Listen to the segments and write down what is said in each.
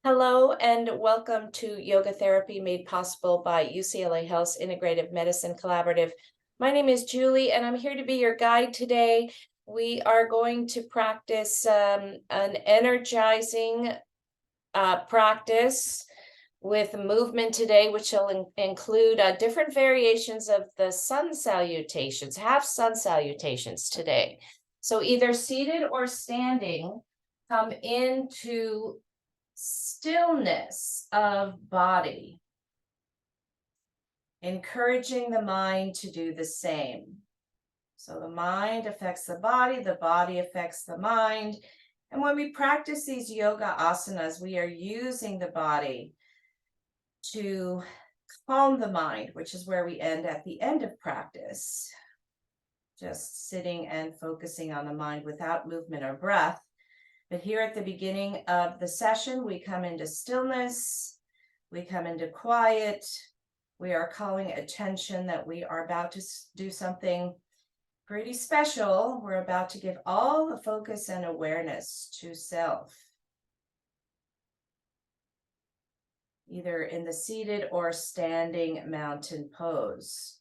Hello and welcome to Yoga Therapy made possible by UCLA Health's Integrative Medicine Collaborative. My name is Julie and I'm here to be your guide today. We are going to practice an energizing practice with movement today, which will include different variations of the sun salutations, half sun salutations today. So either seated or standing, come into stillness of body, encouraging the mind to do the same. So the mind affects the body affects the mind. And when we practice these yoga asanas, we are using the body to calm the mind, which is where we end at the end of practice. Just sitting and focusing on the mind without movement or breath. But here at the beginning of the session, we come into stillness, we come into quiet, we are calling attention that we are about to do something pretty special. We're about to give all the focus and awareness to self, either in the seated or standing mountain pose.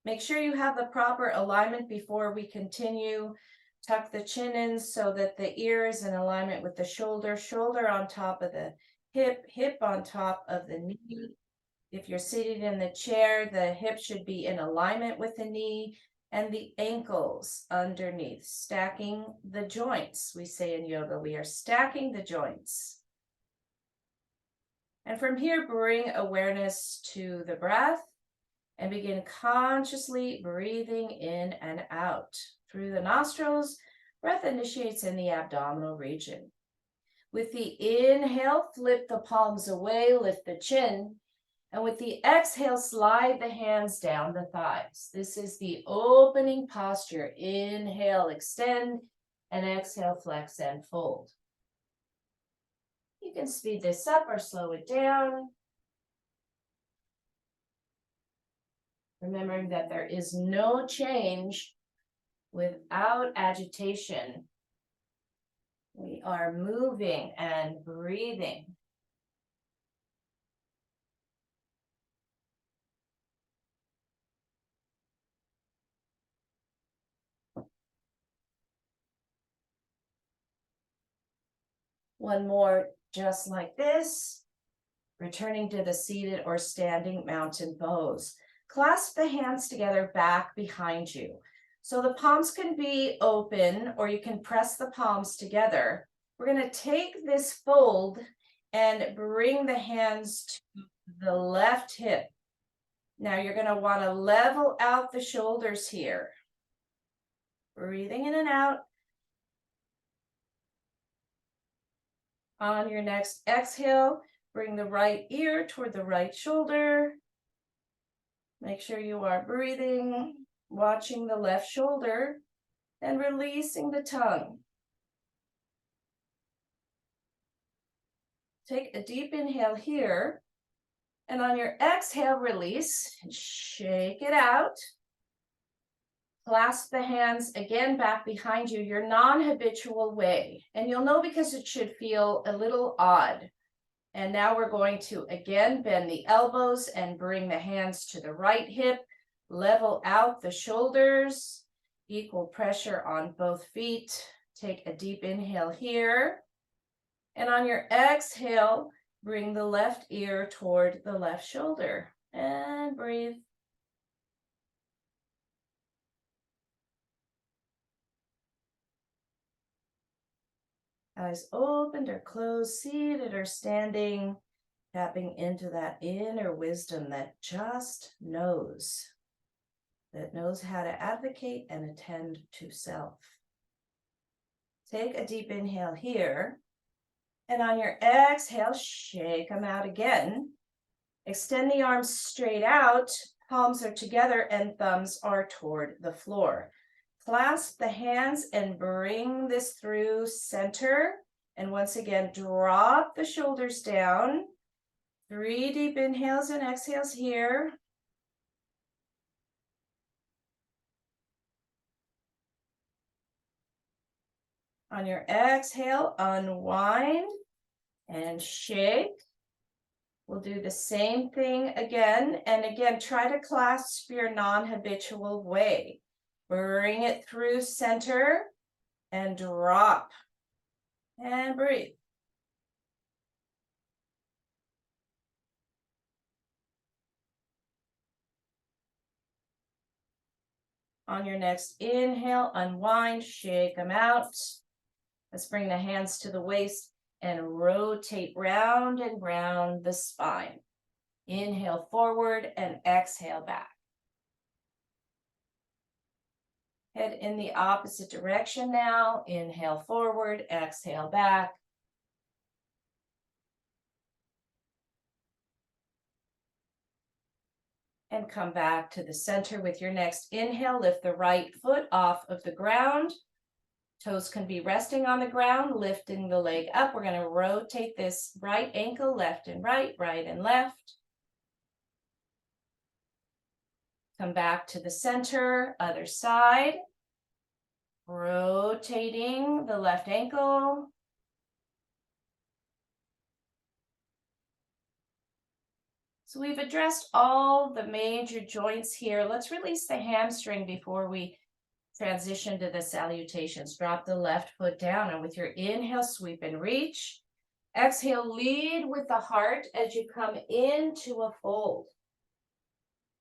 Make sure you have the proper alignment before we continue. Tuck the chin in so that the ear is in alignment with the shoulder, shoulder on top of the hip, hip on top of the knee. If you're seated in the chair, the hip should be in alignment with the knee and the ankles underneath, stacking the joints. We say in yoga, we are stacking the joints. And from here, bring awareness to the breath and begin consciously breathing in and out. Through the nostrils, breath initiates in the abdominal region. With the inhale, flip the palms away, lift the chin. And with the exhale, slide the hands down the thighs. This is the opening posture. Inhale, extend, and exhale, flex and fold. You can speed this up or slow it down. Remembering that there is no change without agitation. We are moving and breathing. One more just like this. Returning to the seated or standing mountain pose. Clasp the hands together back behind you. So the palms can be open or you can press the palms together. We're going to take this fold and bring the hands to the left hip. Now you're going to want to level out the shoulders here. Breathing in and out. On your next exhale, bring the right ear toward the right shoulder. Make sure you are breathing, watching the left shoulder, and releasing the tongue. Take a deep inhale here, and on your exhale, release, and shake it out. Clasp the hands again back behind you, your non-habitual way. And you'll know because it should feel a little odd. And now we're going to again bend the elbows and bring the hands to the right hip, level out the shoulders, equal pressure on both feet. Take a deep inhale here. And on your exhale, bring the left ear toward the left shoulder and breathe. Eyes opened or closed, seated or standing, tapping into that inner wisdom that just knows how to advocate and attend to self. Take a deep inhale here, and on your exhale, shake them out again. Extend the arms straight out, palms are together and thumbs are toward the floor. Clasp the hands and bring this through center. And once again, drop the shoulders down. 3 deep inhales and exhales here. On your exhale, unwind and shake. We'll do the same thing again and again. Try to clasp your non-habitual way. Bring it through center and drop and breathe. On your next inhale, unwind, shake them out. Let's bring the hands to the waist and rotate round and round the spine. Inhale forward and exhale back. Head in the opposite direction now. Inhale forward, exhale back. And come back to the center with your next inhale. Lift the right foot off of the ground. Toes can be resting on the ground, lifting the leg up. We're going to rotate this right ankle left and right, right and left. Come back to the center, other side. Rotating the left ankle. So we've addressed all the major joints here. Let's release the hamstring before we transition to the salutations. Drop the left foot down, and with your inhale, sweep and reach. Exhale, lead with the heart as you come into a fold.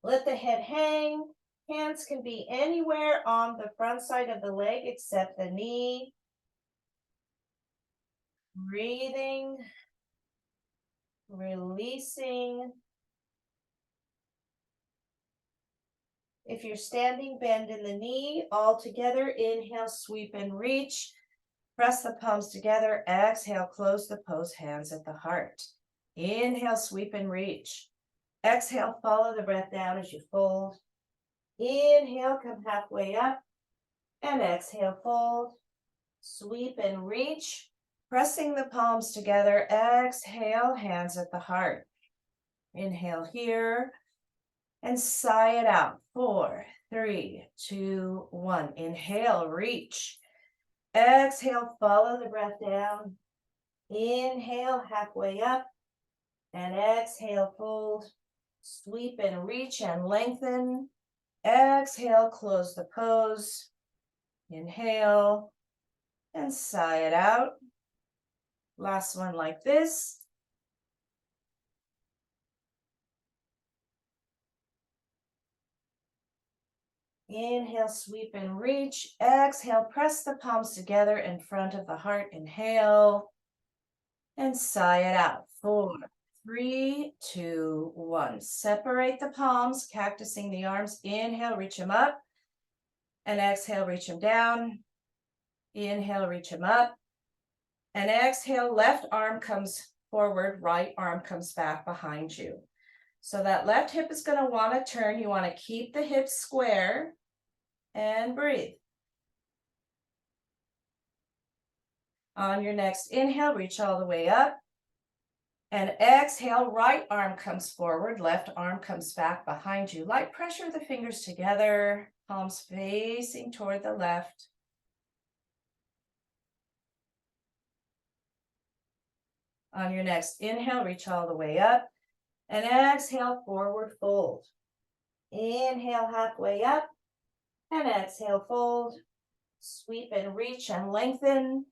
Let the head hang. Hands can be anywhere on the front side of the leg except the knee. Breathing, releasing. If you're standing, bend in the knee. All together, inhale, sweep and reach. Press the palms together. Exhale, close the pose, hands at the heart. Inhale, sweep and reach. Exhale, follow the breath down as you fold. Inhale, come halfway up. And exhale, fold. Sweep and reach. Pressing the palms together. Exhale, hands at the heart. Inhale here. And sigh it out. 4, 3, 2, 1. Inhale, reach. Exhale, follow the breath down. Inhale, halfway up. And exhale, fold. Sweep and reach and lengthen. Exhale, close the pose. Inhale. And sigh it out. Last one like this. Inhale, sweep and reach. Exhale, press the palms together in front of the heart. Inhale. And sigh it out. 4, 3, 2, 1. Separate the palms, cactusing the arms. Inhale, reach them up. And exhale, reach them down. Inhale, reach them up. And exhale, left arm comes forward, right arm comes back behind you. So that left hip is going to want to turn. You want to keep the hips square and breathe. On your next inhale, reach all the way up. And exhale, right arm comes forward, left arm comes back behind you. Light pressure the fingers together, palms facing toward the left. On your next inhale, reach all the way up. And exhale, forward fold. Inhale, halfway up. And exhale, fold. Sweep and reach and lengthen.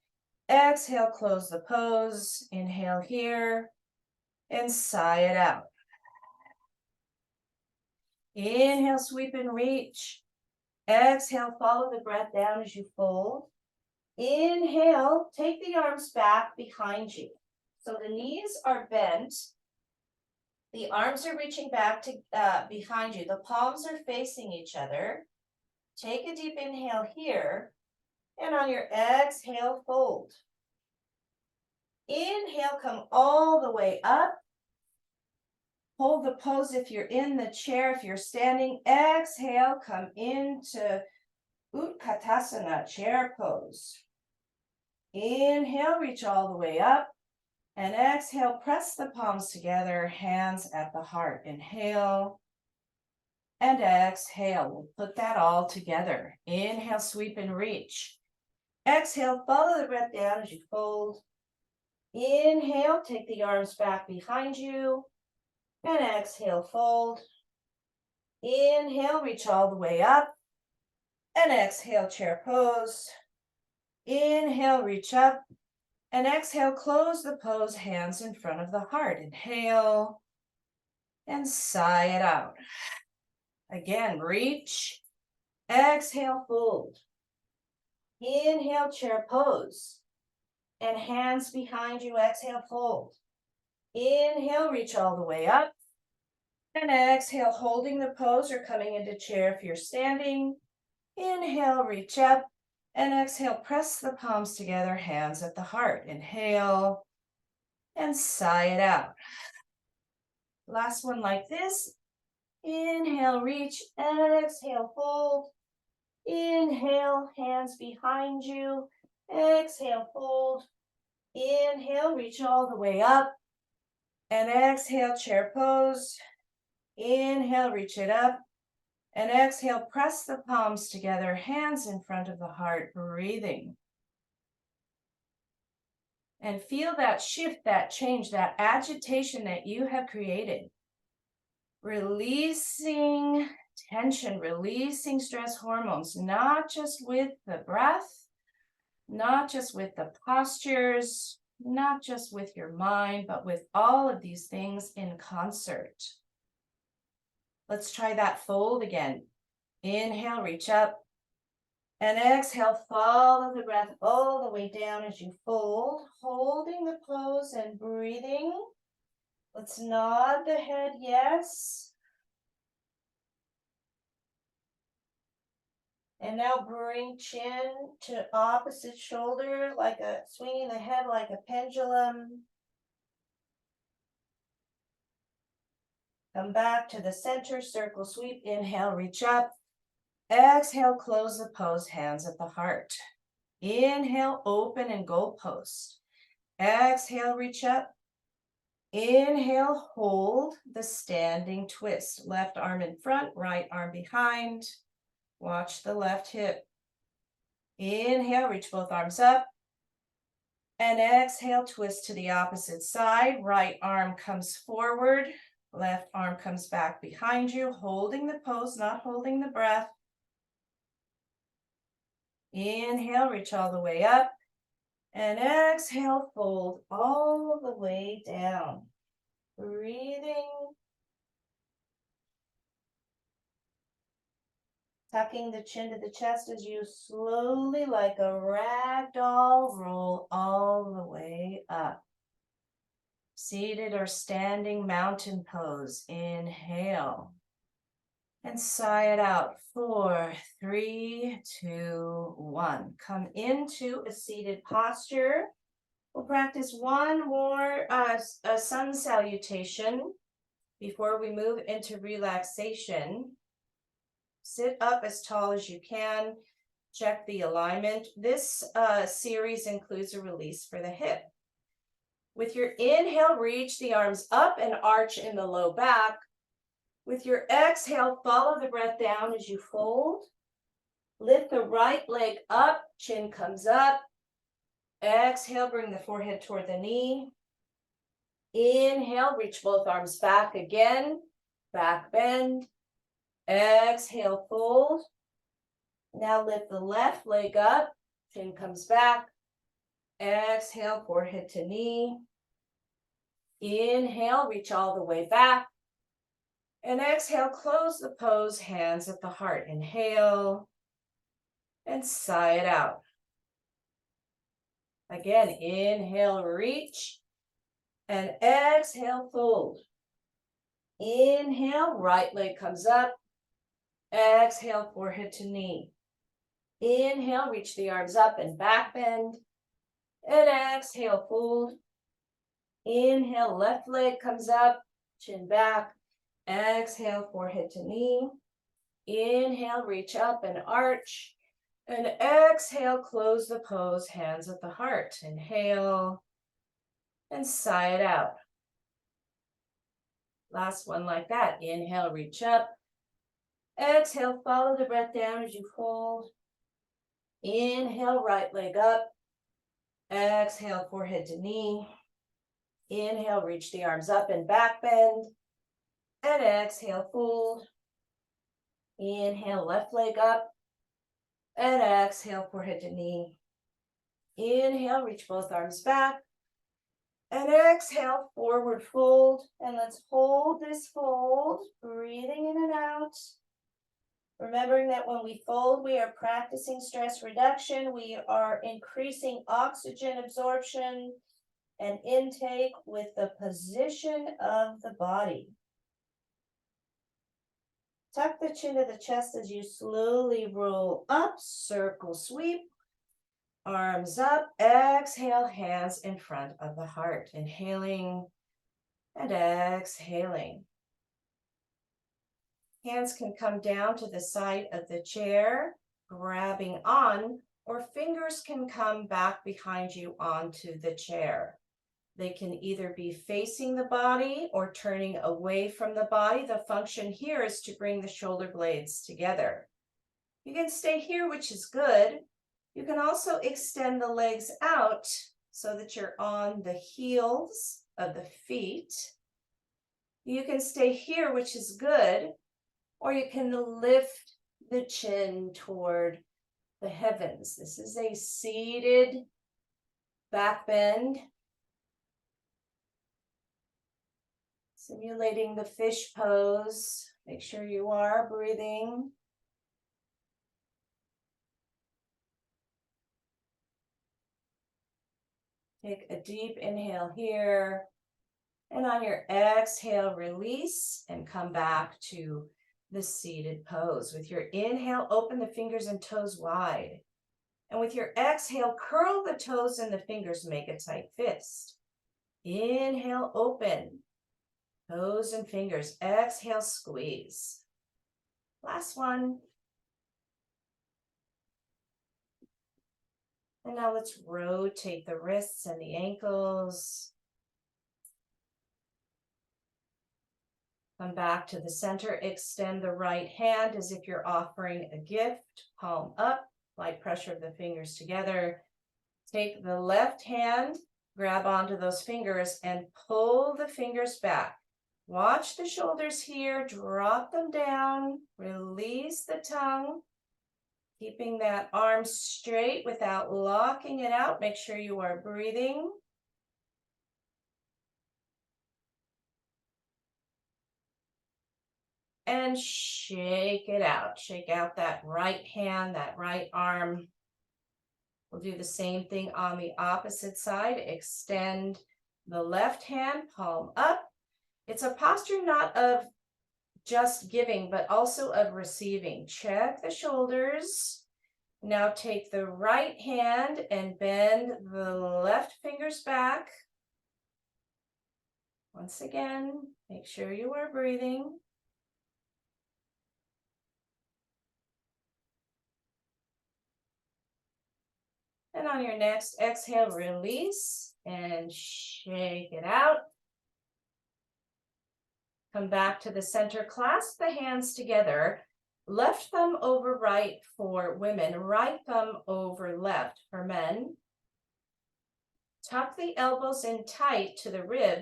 Exhale, close the pose. Inhale here. And sigh it out. Inhale, sweep and reach. Exhale, follow the breath down as you fold. Inhale, take the arms back behind you. So the knees are bent. The arms are reaching back to behind you. The palms are facing each other. Take a deep inhale here. And on your exhale, fold. Inhale, come all the way up. Hold the pose if you're in the chair. If you're standing, exhale, come into Utkatasana, chair pose. Inhale, reach all the way up. And exhale, press the palms together, hands at the heart. Inhale and exhale. We'll put that all together. Inhale, sweep and reach. Exhale, follow the breath down as you fold. Inhale, take the arms back behind you. And exhale, fold. Inhale, reach all the way up. And exhale, chair pose. Inhale, reach up. And exhale, close the pose, hands in front of the heart. Inhale. And sigh it out. Again, reach. Exhale, fold. Inhale, chair pose. And hands behind you, exhale, fold. Inhale, reach all the way up. And exhale, holding the pose or coming into chair if you're standing. Inhale, reach up. And exhale, press the palms together, hands at the heart. Inhale. And sigh it out. Last one like this. Inhale, reach. Exhale, fold. Inhale, hands behind you. Exhale, fold. Inhale, reach all the way up. And exhale, chair pose. Inhale, reach it up. And exhale, press the palms together, hands in front of the heart, breathing. And feel that shift, that change, that agitation that you have created. Releasing tension, releasing stress hormones, not just with the breath, not just with the postures, not just with your mind, but with all of these things in concert. Let's try that fold again. Inhale, reach up. And exhale, follow the breath all the way down as you fold, holding the pose and breathing. Let's nod the head, yes. And now bring chin to opposite shoulder, swinging the head like a pendulum. Come back to the center, circle sweep. Inhale, reach up. Exhale, close the pose, hands at the heart. Inhale, open and goal post. Exhale, reach up. Inhale, hold the standing twist. Left arm in front, right arm behind. Watch the left hip. Inhale, reach both arms up. And exhale, twist to the opposite side. Right arm comes forward. Left arm comes back behind you, holding the pose, not holding the breath. Inhale, reach all the way up. And exhale, fold all the way down. Breathing. Tucking the chin to the chest as you slowly, like a rag doll, roll all the way up. Seated or standing mountain pose. Inhale. And sigh it out. 4, 3, 2, 1. Come into a seated posture. We'll practice one more sun salutation before we move into relaxation. Sit up as tall as you can. Check the alignment. This series includes a release for the hip. With your inhale, reach the arms up and arch in the low back. With your exhale, follow the breath down as you fold. Lift the right leg up, chin comes up. Exhale, bring the forehead toward the knee. Inhale, reach both arms back again. Back bend. Exhale, fold. Now lift the left leg up, chin comes back. Exhale, forehead to knee. Inhale, reach all the way back. And exhale, close the pose, hands at the heart. Inhale. And sigh it out. Again, inhale, reach. And exhale, fold. Inhale, right leg comes up. Exhale, forehead to knee. Inhale, reach the arms up and back bend. And exhale, fold. Inhale, left leg comes up, chin back. Exhale, forehead to knee. Inhale, reach up and arch. And exhale, close the pose, hands at the heart. Inhale. And sigh it out. Last one like that. Inhale, reach up. Exhale, follow the breath down as you fold. Inhale, right leg up. Exhale, forehead to knee. Inhale, reach the arms up and back bend. And exhale, fold. Inhale, left leg up. And exhale, forehead to knee. Inhale, reach both arms back. And exhale, forward fold. And let's hold this fold, breathing in and out. Remembering that when we fold, we are practicing stress reduction. We are increasing oxygen absorption and intake with the position of the body. Tuck the chin to the chest as you slowly roll up, circle sweep, arms up, exhale, hands in front of the heart, inhaling and exhaling. Hands can come down to the side of the chair, grabbing on, or fingers can come back behind you onto the chair. They can either be facing the body or turning away from the body. The function here is to bring the shoulder blades together. You can stay here, which is good. You can also extend the legs out so that you're on the heels of the feet. You can stay here, which is good, or you can lift the chin toward the heavens. This is a seated back bend, simulating the fish pose. Make sure you are breathing. Take a deep inhale here. And on your exhale, release and come back to the seated pose. With your inhale, open the fingers and toes wide. And with your exhale, curl the toes and the fingers, make a tight fist. Inhale, open. Toes and fingers. Exhale, squeeze. Last one. And now let's rotate the wrists and the ankles. Come back to the center. Extend the right hand as if you're offering a gift. Palm up. Light pressure of the fingers together. Take the left hand, grab onto those fingers and pull the fingers back. Watch the shoulders here, drop them down, release the tongue, keeping that arm straight without locking it out. Make sure you are breathing. And shake it out. Shake out that right hand, that right arm. We'll do the same thing on the opposite side. Extend the left hand, palm up. It's a posture not of just giving, but also of receiving. Check the shoulders. Now take the right hand and bend the left fingers back. Once again, make sure you are breathing. And on your next exhale, release and shake it out. Come back to the center, clasp the hands together. Left thumb over right for women, right thumb over left for men. Tuck the elbows in tight to the rib.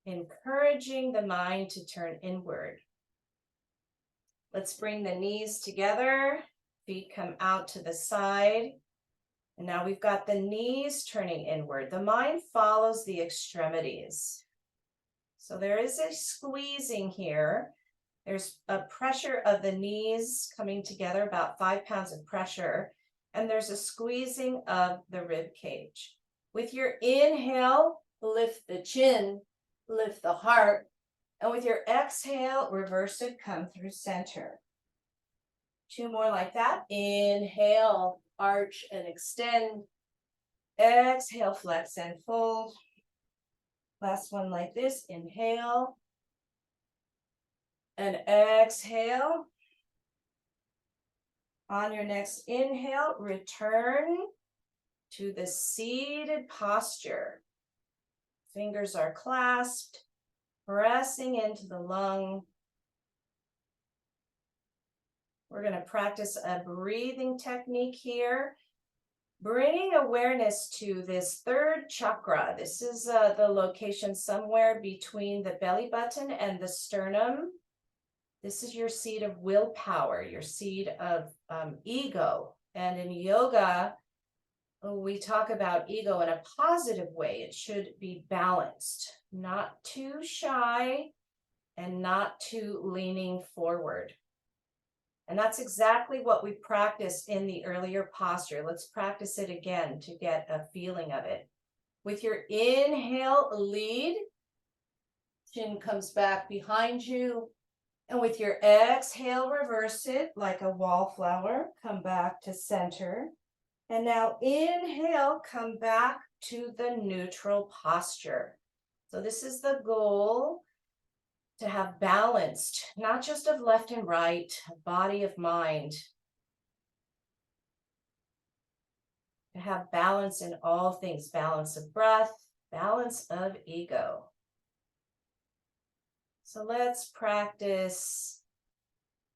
Encouraging the mind to turn inward. Let's bring the knees together. Feet come out to the side. And now we've got the knees turning inward. The mind follows the extremities. So there is a squeezing here. There's a pressure of the knees coming together, about 5 pounds of pressure. And there's a squeezing of the rib cage. With your inhale, lift the chin, lift the heart. And with your exhale, reverse it, come through center. 2 more like that. Inhale, arch and extend. Exhale, flex and fold. Last one like this. Inhale. And exhale. On your next inhale, return to the seated posture. Fingers are clasped, pressing into the lung. We're going to practice a breathing technique here. Bringing awareness to this third chakra. This is the location somewhere between the belly button and the sternum. This is your seat of willpower, your seat of ego. And in yoga, we talk about ego in a positive way. It should be balanced, not too shy and not too leaning forward. And that's exactly what we practiced in the earlier posture. Let's practice it again to get a feeling of it. With your inhale, lead. Chin comes back behind you. And with your exhale, reverse it like a wallflower. Come back to center. And now inhale, come back to the neutral posture. So this is the goal, to have balanced, not just of left and right, body of mind. To have balance in all things, balance of breath, balance of ego. So let's practice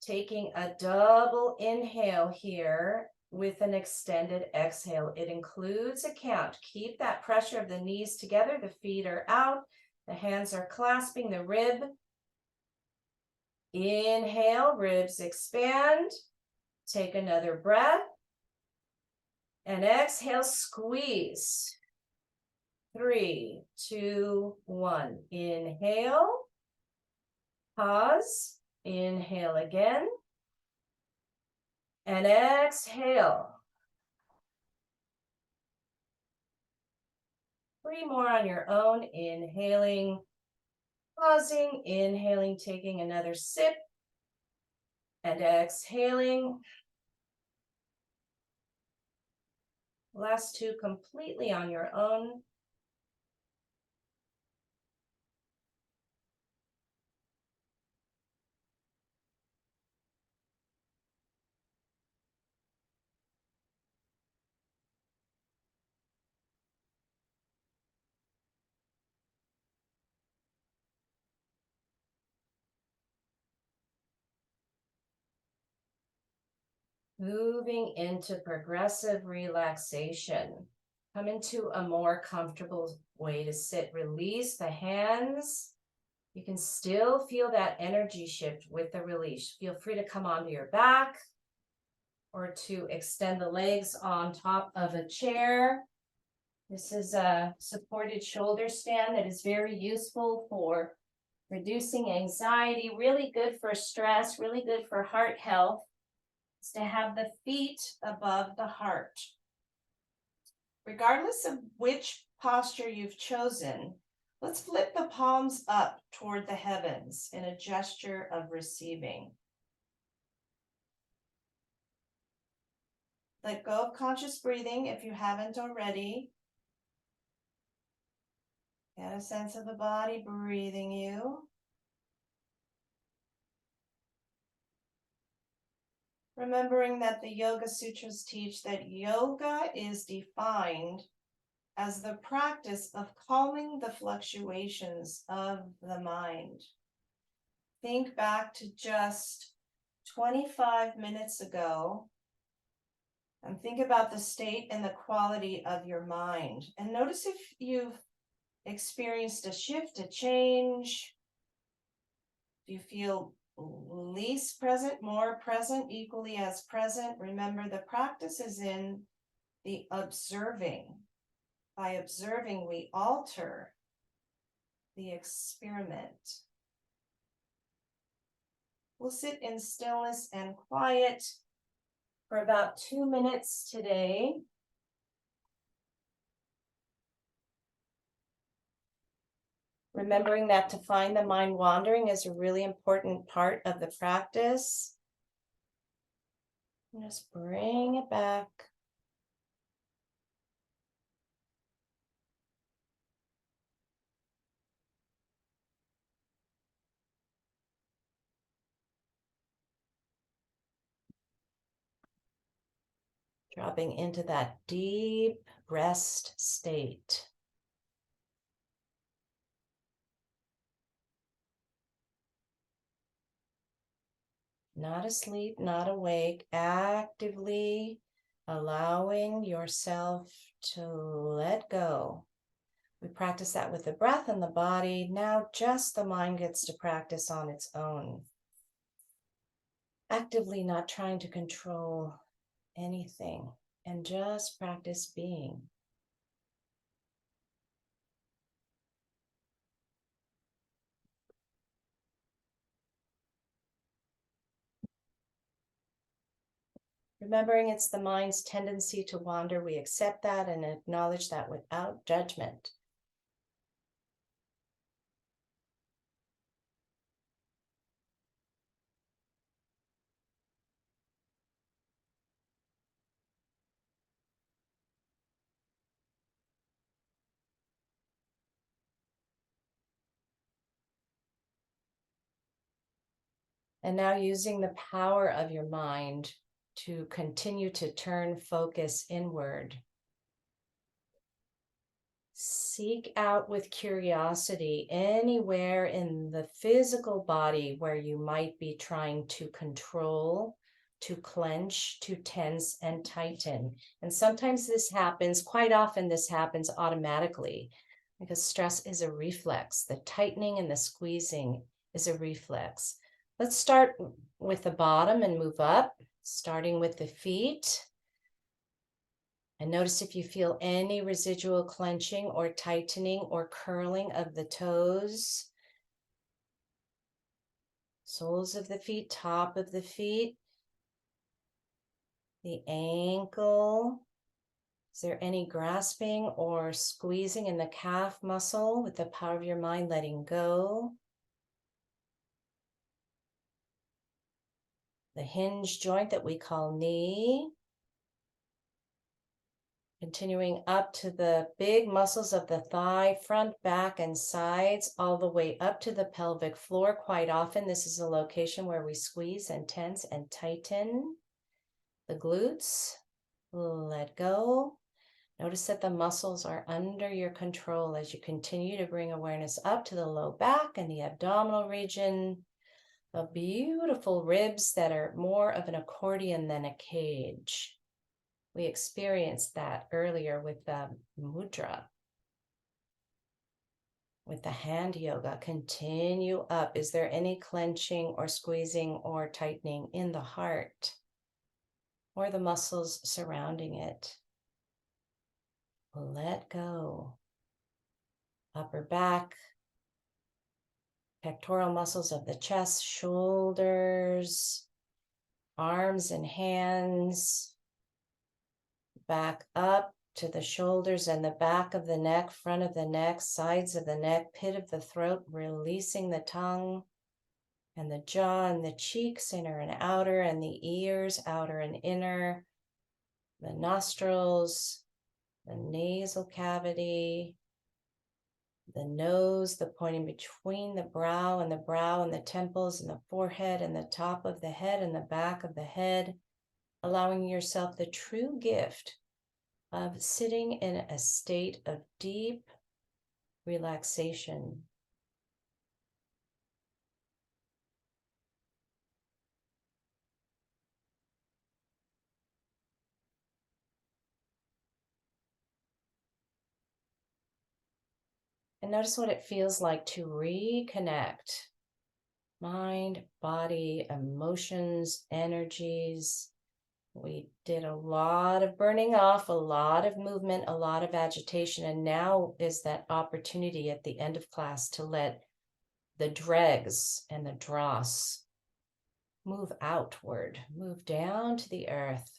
taking a double inhale here with an extended exhale. It includes a count. Keep that pressure of the knees together. The feet are out. The hands are clasping the rib. Inhale, ribs expand. Take another breath. And exhale, squeeze. 3, 2, 1. Inhale. Pause. Inhale again. And exhale. 3 more on your own. Inhaling, pausing, inhaling, taking another sip, and exhaling. Last 2 completely on your own. Moving into progressive relaxation. Come into a more comfortable way to sit. Release the hands. You can still feel that energy shift with the release. Feel free to come onto your back or to extend the legs on top of a chair. This is a supported shoulder stand that is very useful for reducing anxiety, really good for stress, really good for heart health. Is to have the feet above the heart. Regardless of which posture you've chosen, let's flip the palms up toward the heavens in a gesture of receiving. Let go of conscious breathing if you haven't already. Get a sense of the body breathing you. Remembering that the Yoga Sutras teach that yoga is defined as the practice of calming the fluctuations of the mind. Think back to just 25 minutes ago and think about the state and the quality of your mind. And notice if you've experienced a shift, a change. Do you feel least present, more present, equally as present? Remember, the practice is in the observing. By observing, we alter the experiment. We'll sit in stillness and quiet for about 2 minutes today. Remembering that to find the mind wandering is a really important part of the practice. Just bring it back. Dropping into that deep rest state. Not asleep, not awake, actively allowing yourself to let go. We practice that with the breath and the body. Now just the mind gets to practice on its own. Actively not trying to control anything and just practice being. Remembering it's the mind's tendency to wander, we accept that and acknowledge that without judgment. And now using the power of your mind to continue to turn focus inward. Seek out with curiosity anywhere in the physical body where you might be trying to control, to clench, to tense and tighten. And sometimes this happens, quite often this happens automatically because stress is a reflex. The tightening and the squeezing is a reflex. Let's start with the bottom and move up, starting with the feet. And notice if you feel any residual clenching or tightening or curling of the toes, soles of the feet, top of the feet, the ankle. Is there any grasping or squeezing in the calf muscle with the power of your mind letting go? The hinge joint that we call knee. Continuing up to the big muscles of the thigh, front, back, and sides, all the way up to the pelvic floor. Quite often, this is a location where we squeeze and tense and tighten the glutes. Let go. Notice that the muscles are under your control as you continue to bring awareness up to the low back and the abdominal region. The beautiful ribs that are more of an accordion than a cage. We experienced that earlier with the mudra. With the hand yoga, continue up. Is there any clenching or squeezing or tightening in the heart or the muscles surrounding it? Let go. Upper back, pectoral muscles of the chest, shoulders, arms and hands. Back up to the shoulders and the back of the neck, front of the neck, sides of the neck, pit of the throat, releasing the tongue and the jaw and the cheeks, inner and outer, and the ears, outer and inner, the nostrils, the nasal cavity, the nose, the point in between the brow and the temples and the forehead and the top of the head and the back of the head, allowing yourself the true gift of sitting in a state of deep relaxation. And notice what it feels like to reconnect mind, body, emotions, energies. We did a lot of burning off, a lot of movement, a lot of agitation, and now is that opportunity at the end of class to let the dregs and the dross move outward, move down to the earth.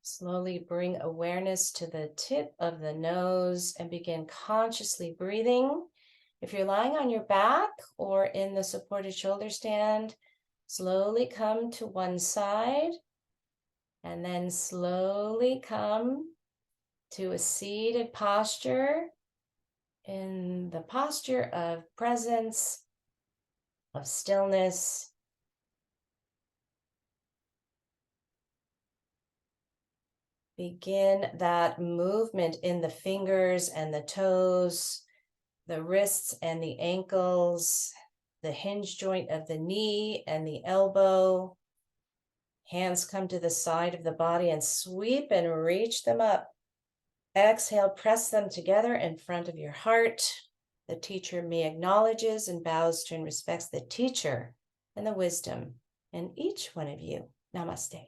Slowly bring awareness to the tip of the nose and begin consciously breathing. If you're lying on your back or in the supported shoulder stand, slowly come to one side and then slowly come to a seated posture in the posture of presence, of stillness. Begin that movement in the fingers and the toes, the wrists and the ankles, the hinge joint of the knee and the elbow, Hands come to the side of the body and sweep and reach them up. Exhale, press them together in front of your heart. The teacher me acknowledges and bows to and respects the teacher and the wisdom in each one of you. Namaste.